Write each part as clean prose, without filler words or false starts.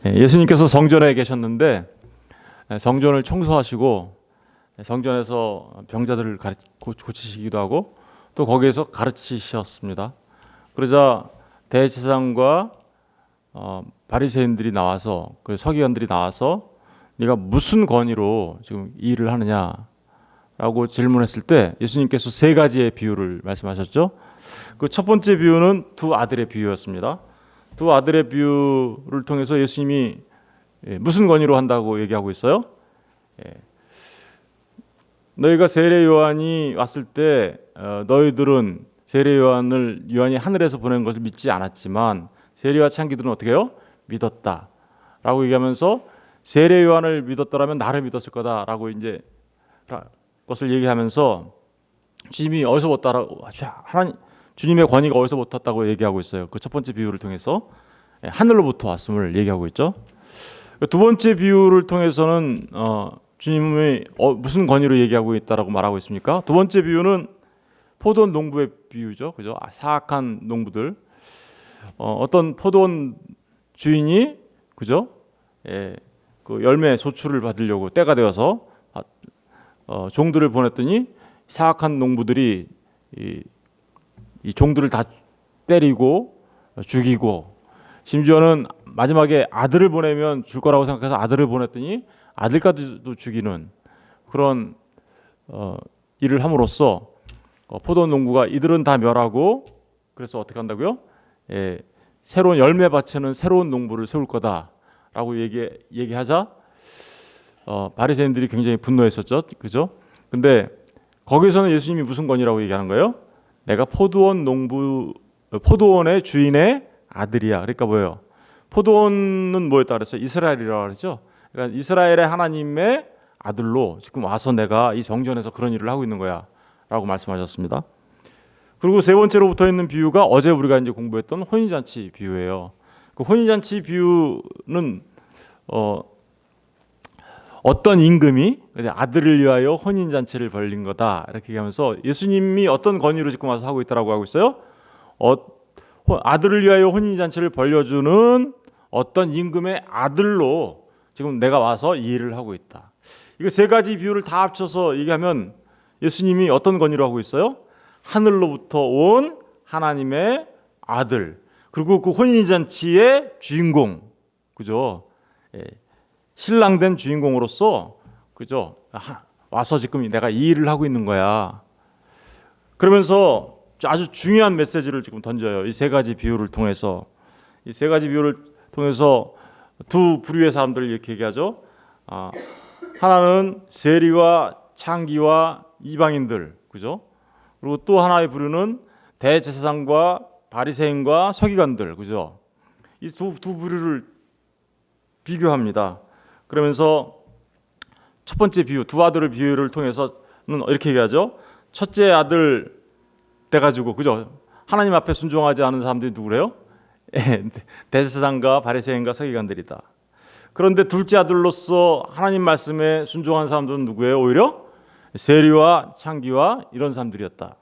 예수님께서 성전에 계셨는데 성전을 청소하시고 성전에서 병자들을 고치시기도 하고 또 거기에서 가르치셨습니다. 그러자 대제사장과 바리새인들이 나와서 그 서기관들이 나와서 네가 무슨 권위로 지금 이 일을 하느냐라고 질문했을 때 예수님께서 세 가지의 비유를 말씀하셨죠. 그 첫 번째 비유는 두 아들의 비유였습니다. 두 아들의 비유를 통해서 예수님이 무슨 권위로 한다고 얘기하고 있어요? 너희가 세례 요한이 왔을 때 너희들은 세례 요한이 하늘에서 보낸 것을 믿지 않았지만 세례와 창기들은 어떻게 해요? 믿었다라고 얘기하면서 세례 요한을 믿었더라면 나를 믿었을 거다라고 이제 것을 얘기하면서 주님이 어디서 왔다라고 하나님 주님의 권위가 어디서 붙었다고 얘기하고 있어요. 그 첫 번째 비유를 통해서 하늘로부터 왔음을 얘기하고 있죠. 두 번째 비유를 통해서는 주님이 무슨 권위로 얘기하고 있다라고 말하고 있습니까? 두 번째 비유는 포도원 농부의 비유죠, 그죠? 사악한 농부들, 어떤 포도원 주인이 그죠? 그 열매 소출을 받으려고 때가 되어서 종들을 보냈더니 사악한 농부들이 이 종들을 다 때리고 죽이고 심지어는 마지막에 아들을 보내면 줄 거라고 생각해서 아들을 보냈더니 아들까지도 죽이는 그런 일을 함으로써 포도원 농부가 이들은 다 멸하고 그래서 어떻게 한다고요? 새로운 열매 바치는 새로운 농부를 세울 거다라고 얘기하자 바리새인들이 굉장히 분노했었죠, 그죠? 근데 거기서는 예수님이 무슨 권위라고 얘기하는 거예요? 내가 포도원의 주인의 아들이야. 그러니까 뭐예요? 포도원은 뭐였다 그랬어요? 이스라엘이라고 그랬죠. 그러니까 이스라엘의 하나님의 아들로 지금 와서 내가 이 성전에서 그런 일을 하고 있는 거야라고 말씀하셨습니다. 그리고 세 번째로 붙어 있는 비유가 어제 우리가 이제 공부했던 혼인잔치 비유예요. 그 혼인잔치 비유는 어떤 임금이 아들을 위하여 혼인잔치를 벌린 거다 이렇게 얘기하면서 예수님이 어떤 권위로 지금 와서 하고 있다라고 하고 있어요. 아들을 위하여 혼인잔치를 벌려주는 어떤 임금의 아들로 지금 내가 와서 이 일을 하고 있다. 이거 세 가지 비유를 다 합쳐서 얘기하면 예수님이 어떤 권위로 하고 있어요? 하늘로부터 온 하나님의 아들, 그리고 그 혼인잔치의 주인공, 그죠? 신랑된 주인공으로서 그죠? 와서 지금 내가 이 일을 하고 있는 거야. 그러면서 아주 중요한 메시지를 지금 던져요. 이 세 가지 비유를 통해서 이 세 가지 비유를 통해서 두 부류의 사람들을 이렇게 얘기하죠. 하나는 세리와 창기와 이방인들, 그죠? 그리고 또 하나의 부류는 대제사장과 바리새인과 서기관들, 그죠? 이 두 부류를 비교합니다. 그러면서 첫 번째 비유, 두 아들의 비유를 통해서는 이렇게 얘기하죠. 첫째 아들 돼가지고 그죠? 하나님 앞에 순종하지 않은 사람들이 누구래요? 대제사장과 바리새인과 서기관들이다. 그런데 둘째 아들로서 하나님 말씀에 순종한 사람들은 누구예요? 오히려 세리와 창기와 이런 사람들이었다.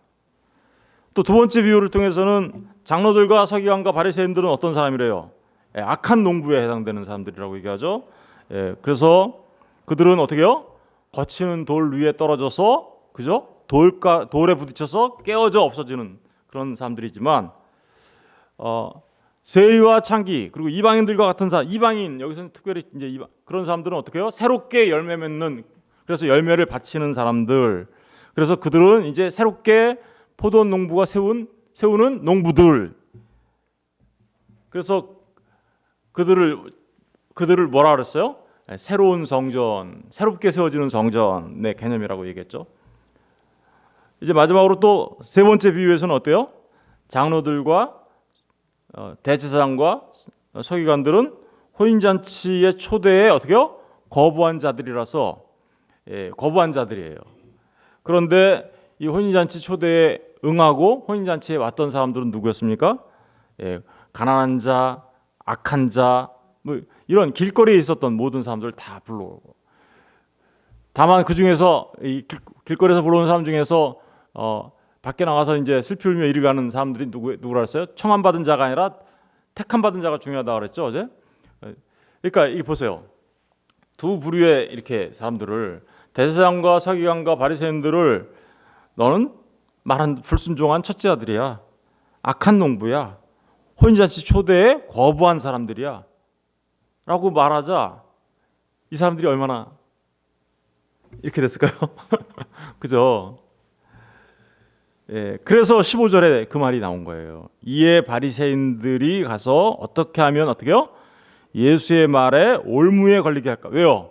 또 두 번째 비유를 통해서는 장로들과 서기관과 바리새인들은 어떤 사람이래요? 악한 농부에 해당되는 사람들이라고 얘기하죠. 그래서 그들은 어떻게 해요? 거치는 돌 위에 떨어져서 그죠? 돌에 부딪혀서 깨어져 없어지는 그런 사람들이지만 세리와 창기 그리고 이방인들과 같은 사람, 이방인 여기서는 특별히 이제 그런 사람들은 어떻게 해요? 새롭게 열매 맺는, 그래서 열매를 바치는 사람들. 그래서 그들은 이제 새롭게 포도원 농부가 세우는 농부들. 그래서 그들을 뭐라 그랬어요? 새로운 성전, 새롭게 세워지는 성전의 개념이라고 얘기했죠. 이제 마지막으로 또 세 번째 비유에서는 어때요? 장로들과 대제사장과 서기관들은 혼인잔치의 초대에 어떻게요? 거부한 자들이라서 거부한 자들이에요. 그런데 이 혼인잔치 초대에 응하고 혼인잔치에 왔던 사람들은 누구였습니까? 가난한 자, 악한 자, 뭐 이런 길거리에 있었던 모든 사람들 다 불러오고, 다만 그 중에서 이 길거리에서 불러온 사람 중에서 밖에 나가서 이제 슬피 울며 이리 가는 사람들이 누구라 했어요? 청함 받은 자가 아니라 택함 받은 자가 중요하다 그랬죠 어제. 그러니까 이 보세요. 두 부류의 이렇게 사람들을, 대제사장과 서기관과 바리새인들을 너는 말한 불순종한 첫째 아들이야, 악한 농부야, 혼인잔치 초대에 거부한 사람들이야 라고 말하자 이 사람들이 얼마나 이렇게 됐을까요? 그죠? 예, 그래서 15절에 그 말이 나온 거예요. 이에 바리새인들이 가서 어떻게 하면 어떻게요? 예수의 말에 올무에 걸리게 할까? 왜요?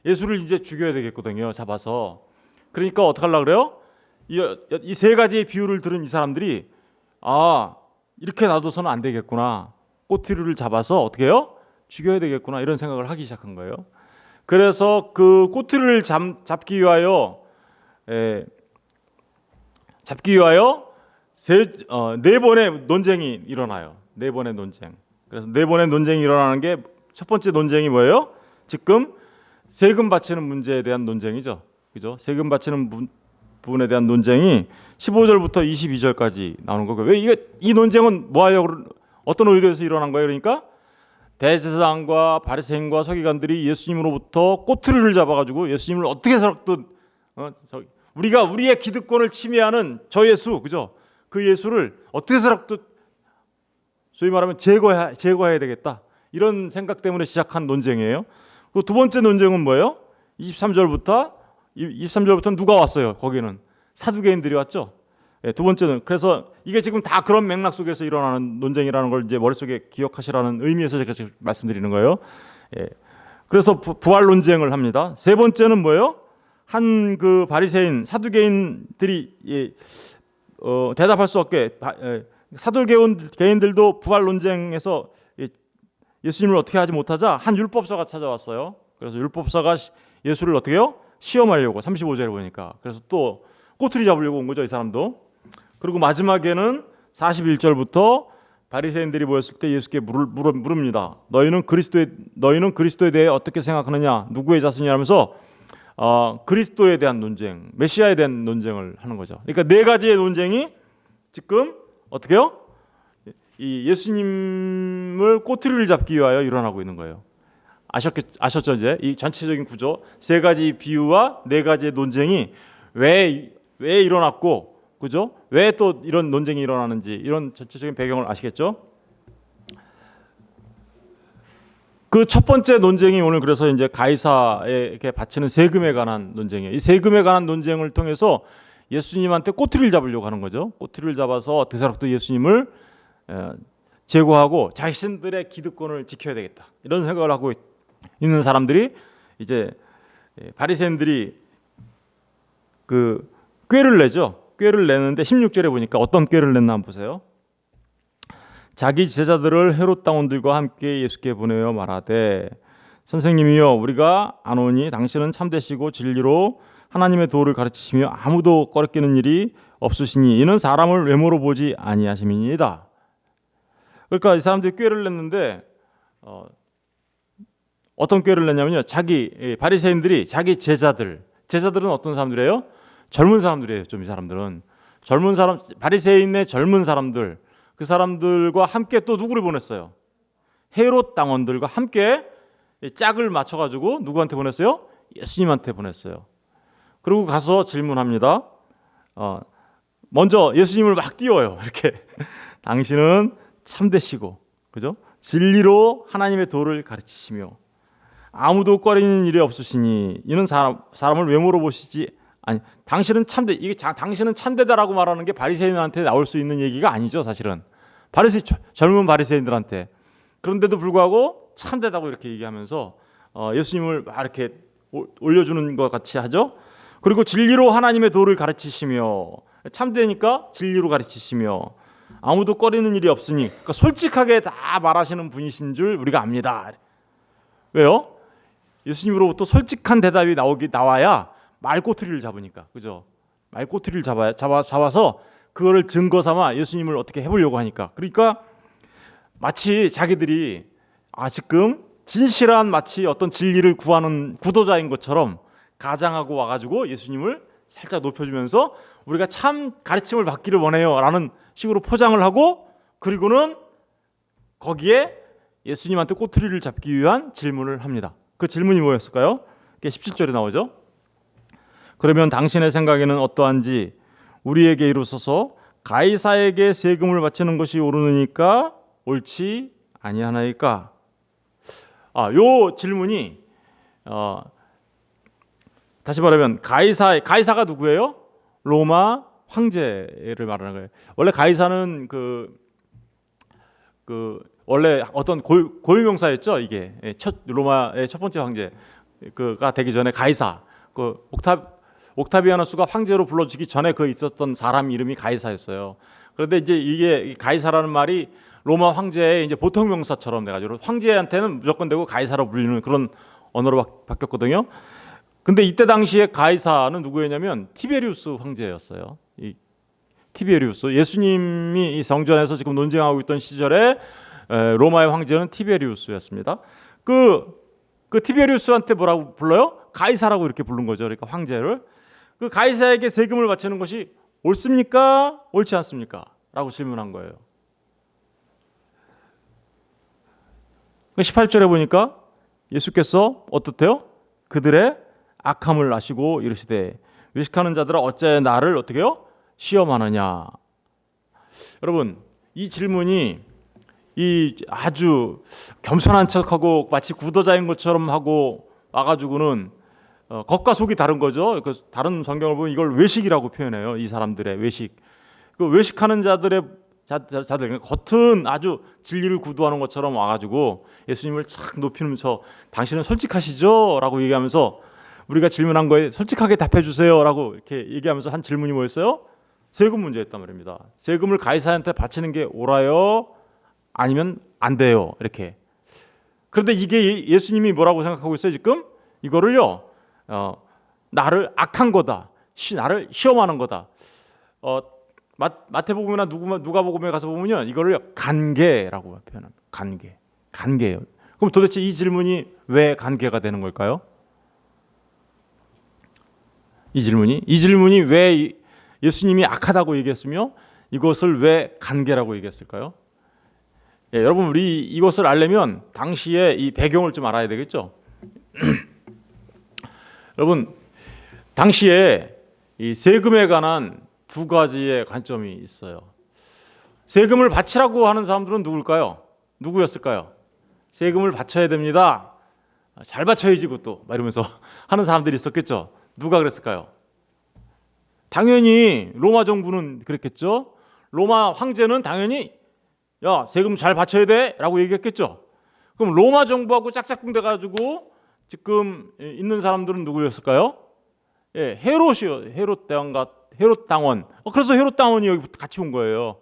예수를 이제 죽여야 되겠거든요. 잡아서. 그러니까 어떻게 하려고 그래요? 이 세 가지의 비유를 들은 이 사람들이 이렇게 놔둬서는 안 되겠구나. 꼬투리를 잡아서 어떻게 해요? 죽여야 되겠구나. 이런 생각을 하기 시작한 거예요. 그래서 그 꼬투리를 잡기 위하여 네 번의 논쟁이 일어나요. 네 번의 논쟁. 그래서 네 번의 논쟁이 일어나는 게 첫 번째 논쟁이 뭐예요? 지금 세금 바치는 문제에 대한 논쟁이죠. 그죠? 세금 바치는 부분에 대한 논쟁이 15절부터 22절까지 나오는 거고요. 왜 이 논쟁은 뭐 하려고, 어떤 의도에서 일어난 거예요? 그러니까 대제사장과 바리새인과 서기관들이 예수님으로부터 꼬투리를 잡아가지고 예수님을 어떻게 해서든 우리가 우리의 기득권을 침해하는 저 예수, 그죠? 그 예수를 어떻게 해서든 소위 말하면 제거해야 되겠다. 이런 생각 때문에 시작한 논쟁이에요. 그 두 번째 논쟁은 뭐예요? 23절부터 누가 왔어요? 거기는 사두개인들이 왔죠. 예, 두 번째는, 그래서 이게 지금 다 그런 맥락 속에서 일어나는 논쟁이라는 걸 이제 머릿속에 기억하시라는 의미에서 제가 지금 말씀드리는 거예요. 예. 그래서 부활 논쟁을 합니다. 세 번째는 뭐예요? 한 그 바리새인 사두개인들이 대답할 수 없게, 사두개인들도 부활 논쟁에서 예수님을 어떻게 하지 못하자 한 율법사가 찾아왔어요. 그래서 율법사가 예수를 어떻게 해요? 시험하려고, 35절에 보니까. 그래서 또 꼬투리 잡으려고 온 거죠, 이 사람도. 그리고 마지막에는 41절부터 바리새인들이 모였을 때 예수께 물읍니다. 너희는 그리스도에 대해 어떻게 생각하느냐? 누구의 자손이냐 하면서 그리스도에 대한 논쟁, 메시아에 대한 논쟁을 하는 거죠. 그러니까 네 가지의 논쟁이 지금 어떻게 해요? 이 예수님을 꼬투리를 잡기 위하여 일어나고 있는 거예요. 아셨죠? 이제 이 전체적인 구조, 세 가지 비유와 네 가지의 논쟁이 왜 일어났고, 그죠? 왜 또 이런 논쟁이 일어나는지, 이런 전체적인 배경을 아시겠죠? 그 첫 번째 논쟁이 오늘 그래서 이제 가이사에게 바치는 세금에 관한 논쟁이에요. 이 세금에 관한 논쟁을 통해서 예수님한테 꼬투리를 잡으려고 하는 거죠. 꼬투리를 잡아서 어떻게 해서든 예수님을 제거하고 자신들의 기득권을 지켜야 되겠다, 이런 생각을 하고 있는 사람들이, 이제 바리새인들이 그 꾀를 내죠. 꾀를 내는데 16절에 보니까 어떤 꾀를 냈나 한번 보세요. 자기 제자들을 헤롯 당원들과 함께 예수께 보내어 말하되, 선생님이여, 우리가 아노니 당신은 참되시고 진리로 하나님의 도를 가르치시며 아무도 꺼리끼는 일이 없으시니 이는 사람을 외모로 보지 아니하심이니이다. 그러니까 이 사람들이 꾀를 냈는데 어떤 꾀를 냈냐면요, 바리새인들이 자기 제자들은 어떤 사람들이에요? 젊은 사람들이에요. 좀 이 사람들은 젊은 사람, 바리새인의 젊은 사람들, 그 사람들과 함께 또 누구를 보냈어요? 헤롯 당원들과 함께 짝을 맞춰가지고 누구한테 보냈어요? 예수님한테 보냈어요. 그리고 가서 질문합니다. 먼저 예수님을 막 띄워요. 이렇게 당신은 참되시고, 그죠? 진리로 하나님의 도를 가르치시며 아무도 꺼리는 일이 없으시니 이는 사람을 외모로 보시지 아니, 당신은 참되다라고 말하는 게 바리새인한테 나올 수 있는 얘기가 아니죠, 사실은. 젊은 바리새인들한테. 그런데도 불구하고 참되다고 이렇게 얘기하면서 예수님을 막 이렇게 올려주는 것 같이 하죠. 그리고 진리로 하나님의 도를 가르치시며, 참되니까 진리로 가르치시며 아무도 꺼리는 일이 없으니, 그러니까 솔직하게 다 말하시는 분이신 줄 우리가 압니다. 왜요? 예수님으로부터 솔직한 대답이 나와야 말꼬투리를 잡으니까, 그죠? 말꼬투리를 잡아서 그거를 증거 삼아 예수님을 어떻게 해보려고 하니까. 그러니까 마치 자기들이 지금 진실한 마치 어떤 진리를 구하는 구도자인 것처럼 가장하고 와가지고 예수님을 살짝 높여주면서 우리가 참 가르침을 받기를 원해요 라는 식으로 포장을 하고, 그리고는 거기에 예수님한테 꼬투리를 잡기 위한 질문을 합니다. 그 질문이 뭐였을까요? 그게 17절에 나오죠. 그러면 당신의 생각에는 어떠한지 우리에게 이루소서. 가이사에게 세금을 바치는 것이 옳으니까 옳지 아니하나이까? 요 질문이 다시 말하면 가이사가 누구예요? 로마 황제를 말하는 거예요. 원래 가이사는 그 원래 어떤 고유명사였죠. 이게 로마의 첫 번째 황제가 되기 전에 가이사, 그 옥타비아누스가 황제로 불러주기 전에 그 있었던 사람 이름이 가이사였어요. 그런데 이제 이게 가이사라는 말이 로마 황제의 이제 보통 명사처럼 돼가지고 황제한테는 무조건 되고 가이사로 불리는 그런 언어로 바뀌었거든요. 근데 이때 당시에 가이사는 누구였냐면 티베리우스 황제였어요. 이 티베리우스, 예수님이 이 성전에서 지금 논쟁하고 있던 시절에 로마의 황제는 티베리우스였습니다. 그 티베리우스한테 뭐라고 불러요? 가이사라고 이렇게 부른 거죠. 그러니까 황제를. 그 가이사에게 세금을 바치는 것이 옳습니까? 옳지 않습니까? 라고 질문한 거예요. 18절에 보니까 예수께서 어떻대요? 그들의 악함을 아시고 이르시되 외식하는 자들아 어째 나를 어떻게 해요? 시험하느냐. 여러분, 이 질문이 이 아주 겸손한 척하고 마치 구도자인 것처럼 하고 와가지고는 겉과 속이 다른 거죠. 다른 성경을 보면 이걸 외식이라고 표현해요. 이 사람들의 외식. 그 외식하는 자들 겉은 아주 진리를 구도하는 것처럼 와가지고 예수님을 착 높이면서 당신은 솔직하시죠? 라고 얘기하면서 우리가 질문한 거에 솔직하게 답해 주세요 라고 이렇게 얘기하면서 한 질문이 뭐였어요? 세금 문제였단 말입니다. 세금을 가이사한테 바치는 게 옳아요? 아니면 안 돼요? 이렇게. 그런데 이게 예수님이 뭐라고 생각하고 있어요 지금? 이거를요 나를 악한 거다, 나를 시험하는 거다. 마태복음이나 누가복음에 가서 보면요 이거를 간계라고 표현합니다. 간계예요. 그럼 도대체 이 질문이 왜 간계가 되는 걸까요? 이 질문이 왜 예수님이 악하다고 얘기했으며 이것을 왜 간계라고 얘기했을까요? 여러분 우리 이것을 알려면 당시에 이 배경을 좀 알아야 되겠죠. 여러분 당시에 이 세금에 관한 두 가지의 관점이 있어요. 세금을 바치라고 하는 사람들은 누구였을까요? 세금을 바쳐야 됩니다. 잘 바쳐야지 그것도 막 이러면서 하는 사람들이 있었겠죠. 누가 그랬을까요? 당연히 로마 정부는 그랬겠죠. 로마 황제는 당연히 야 세금 잘 바쳐야 돼 라고 얘기했겠죠. 그럼 로마 정부하고 짝짝꿍 돼가지고 지금 있는 사람들은 누구였을까요? 헤롯이요. 헤롯 당원. 그래서 헤롯 당원이 여기 같이 온 거예요.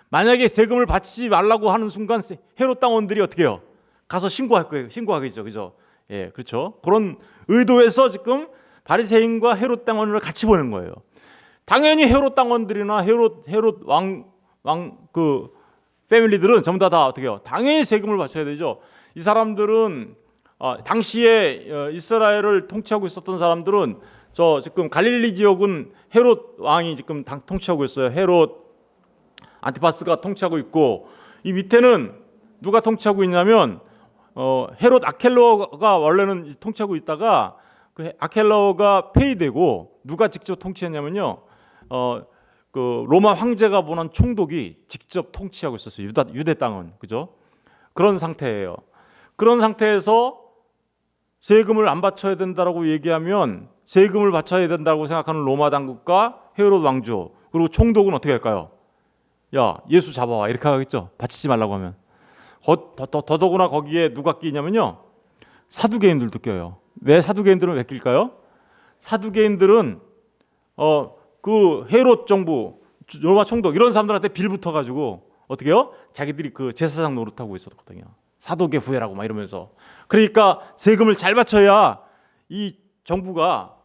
만약에 세금을 바치지 말라고 하는 순간 헤롯 당원들이 어떻게 해요? 가서 신고하겠죠. 그죠? 그렇죠. 그런 의도에서 지금 바리새인과 헤롯 당원을 같이 보낸 거예요. 당연히 헤롯 당원들이나 헤롯 왕 그 패밀리들은 전부 다 어떻게 해요? 당연히 세금을 바쳐야 되죠. 이 사람들은 당시에 이스라엘을 통치하고 있었던 사람들은 지금 갈릴리 지역은 헤롯 왕이 지금 통치하고 있어요. 헤롯 안티파스가 통치하고 있고 이 밑에는 누가 통치하고 있냐면 헤롯 아켈로가 원래는 통치하고 있다가 그 아켈로가 폐위되고 누가 직접 통치했냐면요. 그 로마 황제가 보낸 총독이 직접 통치하고 있었어요. 유대 땅은 그죠? 그런 상태예요. 그런 상태에서 세금을 안 바쳐야 된다라고 얘기하면 세금을 바쳐야 된다고 생각하는 로마 당국과 헤롯 왕조 그리고 총독은 어떻게 할까요? 야 예수 잡아와 이렇게 하겠죠. 바치지 말라고 하면. 더더구나 거기에 누가 끼냐면요. 사두개인들도 껴요. 왜 사두개인들은 왜 낄까요? 사두개인들은 그 헤롯 정부 로마 총독 이런 사람들한테 빌붙어 가지고 어떻게 해요? 자기들이 그 제사장 노릇하고 있었거든요. 사도계 후예라고 막 이러면서. 그러니까 세금을 잘 바쳐야 이 정부가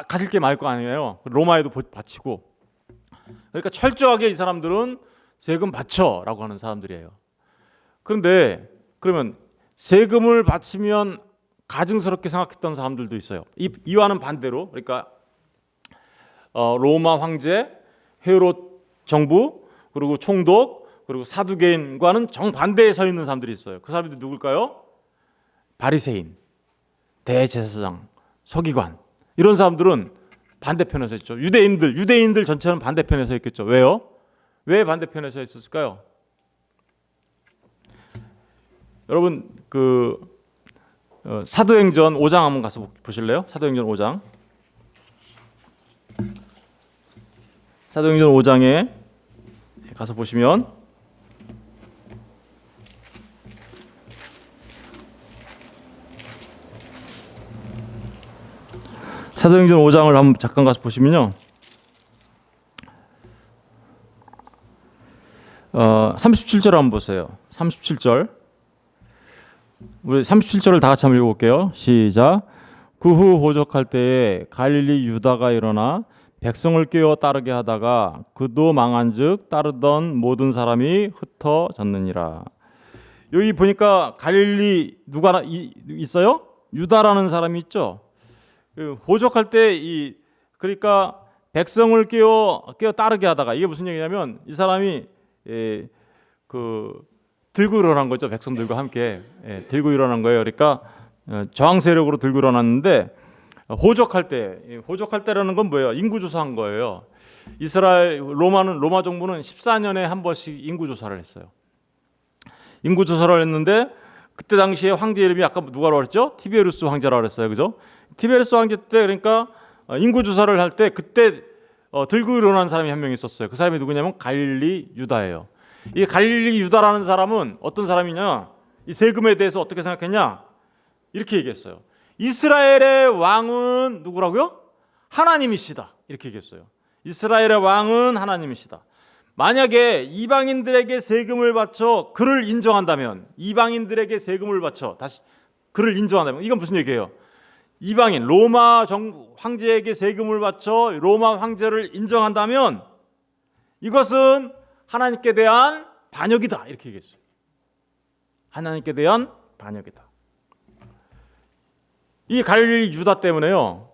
가질 게 많을 거 아니에요. 로마에도 바치고. 그러니까 철저하게 이 사람들은 세금 바쳐라고 하는 사람들이에요. 그런데 그러면 세금을 바치면 가증스럽게 생각했던 사람들도 있어요. 이와는 반대로 그러니까 로마 황제, 헤롯 정부, 그리고 총독, 그리고 사두개인과는 정반대에 서 있는 사람들이 있어요. 그 사람들이 누굴까요? 바리새인, 대제사장, 서기관, 이런 사람들은 반대편에 서 있죠. 유대인들 전체는 반대편에 서 있겠죠. 왜요? 왜 반대편에 서 있었을까요? 여러분 사도행전 5장 한번 가서 보실래요? 사도행전 5장. 사도행전 5장에 가서 보시면 사도행전 5장을 한번 잠깐 가서 보시면요. 37절 한번 보세요. 37절. 우리 37절을 다 같이 한번 읽어볼게요. 시작. 그 후 호적할 때에 갈릴리 유다가 일어나 백성을 깨워 따르게 하다가 그도 망한즉 따르던 모든 사람이 흩어졌느니라. 여기 보니까 갈릴리 누가 있어요? 유다라는 사람이 있죠. 호적할 때 그러니까 백성을 깨워 따르게 하다가, 이게 무슨 얘기냐면 이 사람이 들고 일어난 거죠. 백성들과 함께 들고 일어난 거예요. 그러니까 저항 세력으로 들고 일어났는데, 호적할 때라는 건 뭐예요? 인구 조사한 거예요. 로마 정부는 14년에 한 번씩 인구 조사를 했어요. 인구 조사를 했는데 그때 당시에 황제 이름이 아까 누가라고 그랬죠? 티베리우스 황제라고 그랬어요. 그죠? 티베리우스 황제 때, 그러니까 인구 조사를 할 때 그때 들고 일어난 사람이 한 명 있었어요. 그 사람이 누구냐면 갈릴리 유다예요. 이 갈릴리 유다라는 사람은 어떤 사람이냐? 이 세금에 대해서 어떻게 생각했냐? 이렇게 얘기했어요. 이스라엘의 왕은 누구라고요? 하나님이시다. 이렇게 얘기했어요. 이스라엘의 왕은 하나님이시다. 만약에 이방인들에게 세금을 바쳐 그를 인정한다면, 이방인들에게 세금을 바쳐 다시 그를 인정한다면, 이건 무슨 얘기예요? 이방인 로마 황제에게 세금을 바쳐 로마 황제를 인정한다면 이것은 하나님께 대한 반역이다. 이렇게 얘기했어요. 하나님께 대한 반역이다. 이 갈릴리 유다 때문에요.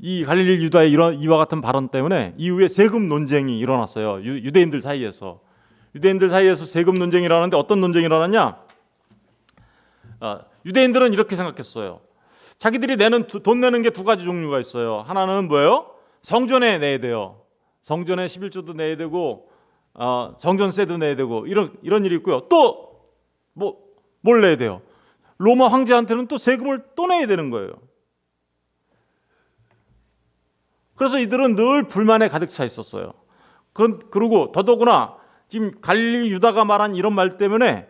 이 갈릴리 유다의 이와 같은 발언 때문에 이후에 세금 논쟁이 일어났어요. 유대인들 사이에서 세금 논쟁이 일어났는데, 어떤 논쟁이 일어났냐? 유대인들은 이렇게 생각했어요. 자기들이 돈 내는 게 두 가지 종류가 있어요. 하나는 뭐예요? 성전에 내야 돼요. 성전에 11조도 내야 되고, 성전세도 내야 되고, 이런 일이 있고요. 또 뭘 내야 돼요? 로마 황제한테는 또 세금을 또 내야 되는 거예요. 그래서 이들은 늘 불만에 가득 차 있었어요. 그리고 더더구나 지금 갈릴리 유다가 말한 이런 말 때문에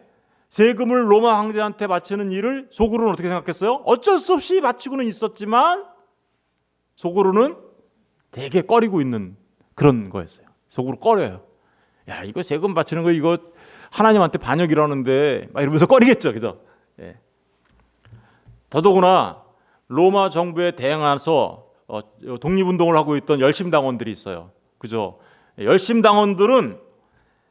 세금을 로마 황제한테 바치는 일을 속으로는 어떻게 생각했어요? 어쩔 수 없이 바치고는 있었지만 속으로는 되게 꺼리고 있는 그런 거였어요. 속으로 꺼려요. 야, 이거 세금 바치는 거 이거 하나님한테 반역이라는데 막 이러면서 꺼리겠죠, 그죠? 예. 더더구나 로마 정부에 대항해서 독립운동을 하고 있던 열심당원들이 있어요. 그죠? 열심당원들은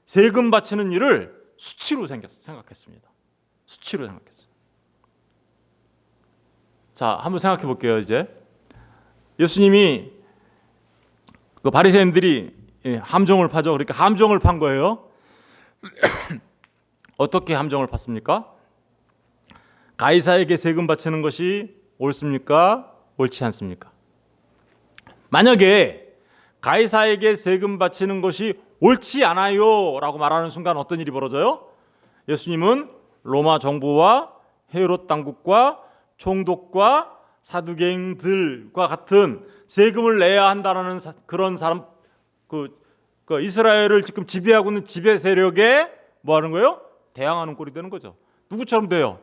세금 바치는 일을 수치로 생각했습니다. 수치로 생각했어요. 자, 한번 생각해 볼게요. 이제 예수님이 그 바리새인들이 함정을 파죠. 그러니까 함정을 판 거예요. 어떻게 함정을 팠습니까? 가이사에게 세금 바치는 것이 옳습니까? 옳지 않습니까? 만약에 가이사에게 세금 바치는 것이 옳지 않아요 라고 말하는 순간 어떤 일이 벌어져요? 예수님은 로마 정부와 헤롯 당국과 총독과 사두개인들과 같은 세금을 내야 한다는 그런 사람, 그 이스라엘을 지금 지배하고 있는 지배 세력에 뭐 하는 거예요? 대항하는 꼴이 되는 거죠. 누구처럼 돼요?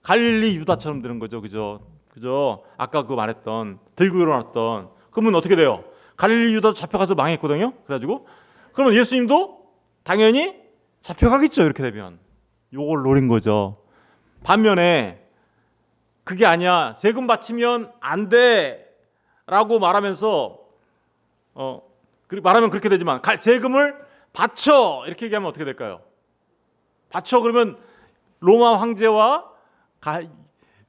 갈릴리 유다처럼 되는 거죠. 그죠? 아까 그 말했던 들고 일어났던. 그러면 어떻게 돼요? 갈릴리 유다도 잡혀가서 망했거든요. 그래가지고 그러면 예수님도 당연히 잡혀가겠죠. 이렇게 되면 요걸 노린 거죠. 반면에 그게 아니야, 세금 바치면 안 돼라고 말하면서 말하면 그렇게 되지만 세금을 바쳐 이렇게 얘기하면 어떻게 될까요? 바쳐 그러면 로마 황제와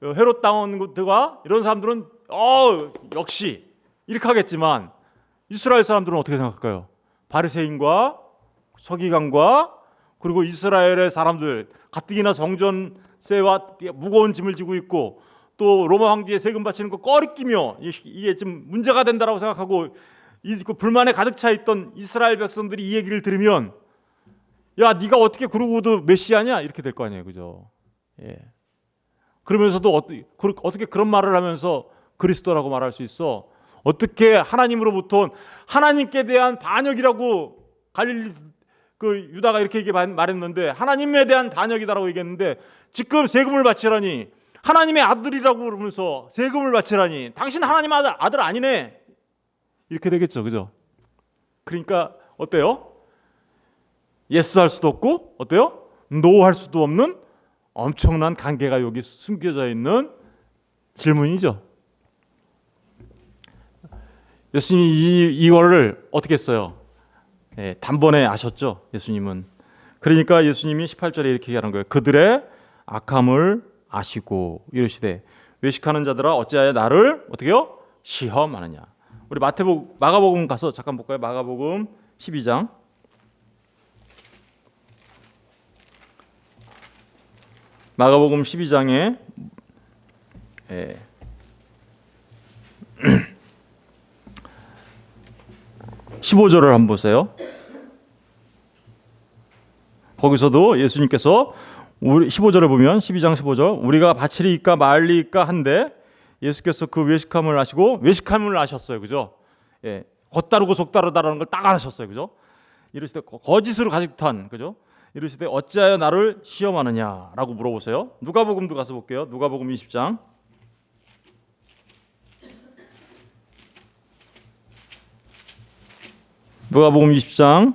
헤롯 당원들과 이런 사람들은 역시 이렇게 하겠지만 이스라엘 사람들은 어떻게 생각할까요? 바리새인과 서기관과 그리고 이스라엘의 사람들 가뜩이나 성전세와 무거운 짐을 지고 있고 또 로마 황제에 세금 바치는 거 꺼리끼며 이게 좀 문제가 된다라고 생각하고 그 불만에 가득 차 있던 이스라엘 백성들이 이 얘기를 들으면 야, 네가 어떻게 그러고도 메시아냐 이렇게 될 거 아니에요, 그죠? 예. 그러면서도 어떻게 그런 말을 하면서 그리스도라고 말할 수 있어? 어떻게 하나님으로부터 하나님께 대한 반역이라고 갈릴리 그 유다가 이렇게 말했는데 하나님에 대한 반역이다라고 얘기했는데 지금 세금을 바치라니 하나님의 아들이라고 그러면서 세금을 바치라니 당신 하나님 아들 아니네 이렇게 되겠죠, 그죠? 그러니까 어때요? 예스 할 수도 없고 어때요? 노 할 수도 없는 엄청난 관계가 여기 숨겨져 있는 질문이죠. 예수님이 이거를 어떻게 했어요? 예, 단번에 아셨죠, 예수님은. 그러니까 예수님이 18절에 이렇게 얘기하는 거예요. 그들의 악함을 아시고 이러시되 외식하는 자들아 어찌하여 나를 어떻게요? 시험하느냐. 우리 마가복음 가서 잠깐 볼까요? 마가복음 12장. 마가복음 12장에 15절을 한번 보세요. 거기서도 예수님께서 15절을 보면 12장 15절 우리가 바치리이까 말리이까 한데 예수께서 그 외식함을 아시고 외식함을 아셨어요, 그죠? 예, 겉다르고 속다르다라는 걸 딱 아셨어요, 그죠? 이러시되 거짓으로 가득 탄, 그죠? 이러시되 어찌하여 나를 시험하느냐라고 물어보세요. 누가복음도 가서 볼게요. 누가복음 20장. 누가복음 20장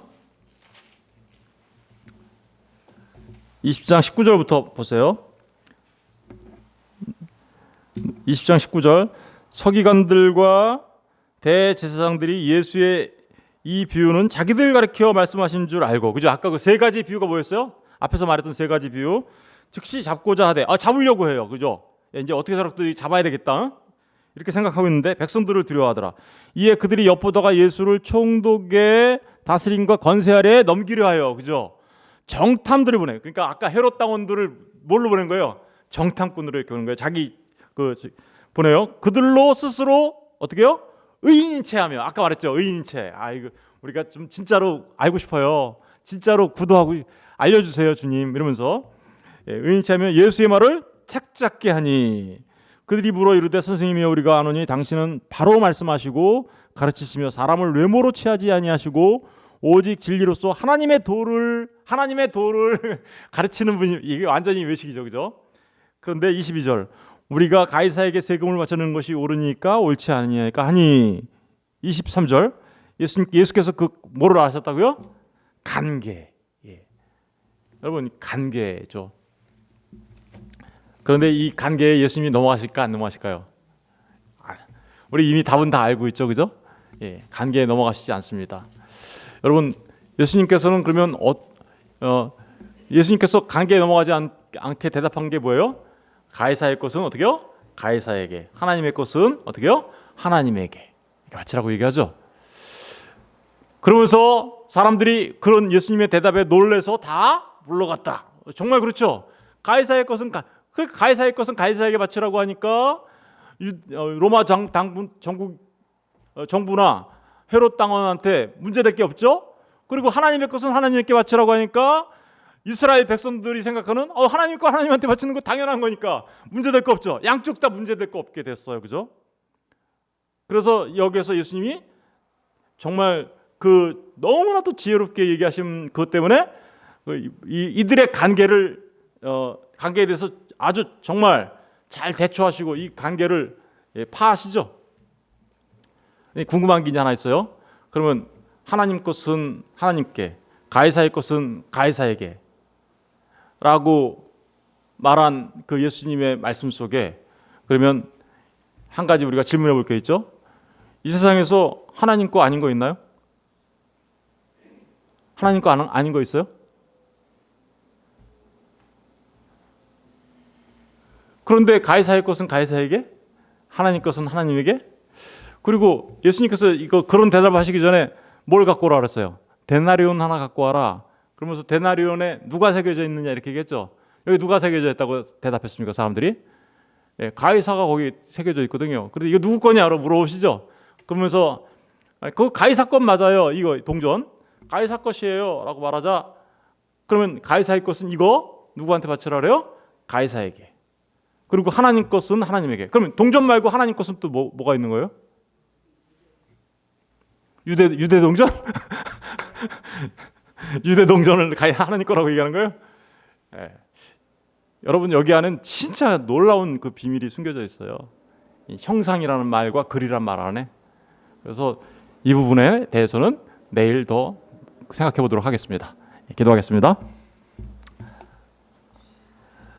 19절부터 보세요. 20장 19절 서기관들과 대제사장들이 예수의 이 비유는 자기들 가리켜 말씀하신 줄 알고, 그죠? 아까 그 세 가지 비유가 뭐였어요? 앞에서 말했던 세 가지 비유. 즉시 잡고자 하되, 잡으려고 해요, 그죠? 이제 어떻게 저렇게 잡아야 되겠다, 이렇게 생각하고 있는데 백성들을 두려워하더라. 이에 그들이 엿보다가 예수를 총독의 다스림과 권세 아래에 넘기려 하여, 그죠? 정탐들을 보내. 그러니까 아까 헤롯 당원들을 뭘로 보낸 거예요? 정탐꾼으로 이렇게 보낸 거예요. 자기 보내요. 그들로 스스로 어떻게요? 의인인 체하며. 아까 말했죠, 의인인 체아 이거 우리가 좀 진짜로 알고 싶어요. 진짜로 구도하고 알려주세요, 주님. 이러면서 의인인 체하며 예수의 말을 착잡게 하니 그들이 물어 이르되 선생님이여 우리가 아노니 당신은 바로 말씀하시고 가르치시며 사람을 외모로 취하지 아니하시고 오직 진리로서 하나님의 도를 가르치는 분이, 이게 완전히 외식이죠, 그죠? 그런데 22절 우리가 가이사에게 세금을 바치는 것이 옳으니까 옳지 아니하니까 하니 23절 예수께서 그 뭐를 아셨다고요? 관계. 여러분 관계죠. 그런데 이 관계에 예수님이 넘어가실까 안 넘어가실까요? 우리 이미 답은 다 알고 있죠, 그죠? 관계에 넘어가시지 않습니다. 여러분 예수님께서는 그러면 예수님께서 관계에 넘어가지 않게 대답한 게 뭐예요? 가이사의 것은 어떻게요? 가이사에게, 하나님의 것은 어떻게요? 하나님에게 바치라고 얘기하죠. 그러면서 사람들이 그런 예수님의 대답에 놀래서 다 물러갔다. 정말 그렇죠. 가이사의 것은 가이사에게 바치라고 하니까 로마 정부나 헤롯 당원한테 문제될 게 없죠. 그리고 하나님의 것은 하나님께 바치라고 하니까 이스라엘 백성들이 생각하는 하나님 거 하나님한테 바치는 거 당연한 거니까 문제될 거 없죠. 양쪽 다 문제될 거 없게 됐어요, 그죠? 그래서 여기에서 예수님이 정말 그 너무나도 지혜롭게 얘기하신 것 때문에 이들의 관계에 대해서 아주 정말 잘 대처하시고 이 관계를 파하시죠. 궁금한 게 하나 있어요. 그러면 하나님 것은 하나님께, 가이사의 것은 가이사에게 라고 말한 그 예수님의 말씀 속에 그러면 한 가지 우리가 질문해 볼 게 있죠. 이 세상에서 하나님 거 아닌 거 있나요? 하나님 거 아닌 거 있어요? 그런데 가이사의 것은 가이사에게, 하나님 것은 하나님에게. 그리고 예수님께서 그런 대답을 하시기 전에 뭘 갖고 오라 그랬어요? 데나리온 하나 갖고 와라. 그러면서 데나리온에 누가 새겨져 있느냐 이렇게 얘기했죠. 여기 누가 새겨져 있다고 대답했습니까, 사람들이? 예, 가이사가 거기 새겨져 있거든요. 그런데 이거 누구 거냐고 물어보시죠. 그러면서 그 가이사 것 맞아요. 이거 동전 가이사 것이에요라고 말하자, 그러면 가이사의 것은 이거 누구한테 바치라 그래요? 가이사에게. 그리고 하나님 것은 하나님에게. 그러면 동전 말고 하나님 것은 또 뭐가 있는 거예요? 유대 동전? 유대 동전을 하나님 거라고 얘기하는 거예요? 예. 여러분, 여기 안에는 진짜 놀라운 그 비밀이 숨겨져 있어요. 이 형상이라는 말과 글이란 말 안에. 그래서 이 부분에 대해서는 내일 더 생각해 보도록 하겠습니다. 기도하겠습니다.